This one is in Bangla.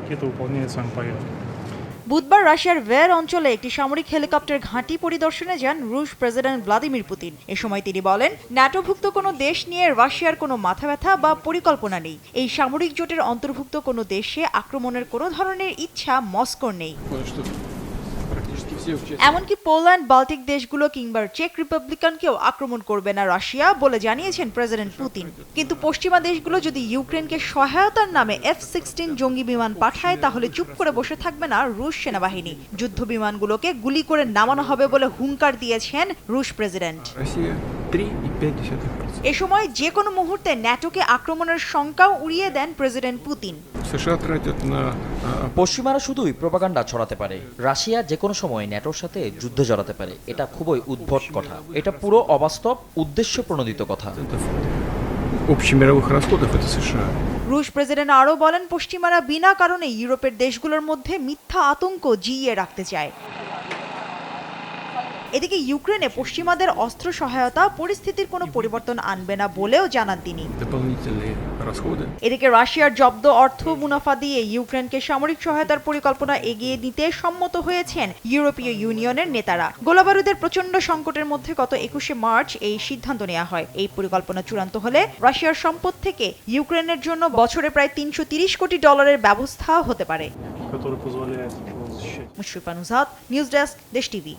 ракета выполняет сам полет. বুধবার রাশিয়ার ভের অঞ্চলে একটি সামরিক হেলিকপ্টার ঘাঁটি পরিদর্শনে যান রুশ প্রেসিডেন্ট ভ্লাদিমির পুতিন। এ সময় তিনি বলেন, ন্যাটোভুক্ত কোনো দেশ নিয়ে রাশিয়ার কোনো মাথা ব্যথা বা পরিকল্পনা নেই। এই সামরিক জোটের অন্তর্ভুক্ত কোনো দেশে আক্রমণের কোনো ধরনের ইচ্ছা মস্কোর নেই। এমনকি পোল্যান্ড, বাল্টিক দেশগুলো কিংবা চেক রিপাবলিকানকেও আক্রমণ করবে না রাশিয়া বলে জানিয়েছেন প্রেসিডেন্ট পুতিন। কিন্তু পশ্চিমা দেশগুলো যদি ইউক্রেনকে সহায়তার নামে F-16 জঙ্গি বিমান পাঠায়, তাহলে চুপ করে বসে থাকবে না রুশ সেনাবাহিনী। যুদ্ধ বিমানগুলোকে গুলি করে নামানো হবে বলে হুঙ্কার দিয়েছেন রুশ প্রেসিডেন্ট। এ সময় যে কোনো মুহূর্তে ন্যাটোকে আক্রমণের শঙ্কাও উড়িয়ে দেন প্রেসিডেন্ট পুতিন। পশ্চিমারা শুধুই প্রোপাগান্ডা ছড়াতে পারে, রাশিয়া যে কোনো সময় ন্যাটোর সাথে যুদ্ধে জড়াতে পারে। এটা খুবই উদ্ভট কথা, এটা পুরো অবাস্তব, উদ্দেশ্য প্রণোদিত কথা। রুশ প্রেসিডেন্ট আরও বলেন, পশ্চিমারা বিনা কারণে ইউরোপের দেশগুলোর মধ্যে মিথ্যা আতঙ্ক জিইয়ে রাখতে চায়। এদিকে ইউক্রেনে পশ্চিমাদের অস্ত্র সহায়তা পরিস্থিতির কোনো পরিবর্তন আনবে না বলেও জানান তিনি। এদিকে রাশিয়ার জব্দ অর্থ মুনাফা দিয়ে ইউক্রেনকে সামরিক সহায়তার পরিকল্পনা এগিয়ে নিতে সম্মত হয়েছেন ইউরোপীয় ইউনিয়নের নেতারা। গোলাবারুদের প্রচন্ড সংকটের মধ্যে গত 21শে মার্চ এই সিদ্ধান্ত নেওয়া হয়। এই পরিকল্পনা চূড়ান্ত হলে রাশিয়ার সম্পদ থেকে ইউক্রেনের জন্য বছরে প্রায় $330 কোটি ব্যবস্থা হতে পারে। মুশফিকা নুজহাত, নিউজ ডেস্ক, দেশ টিভি।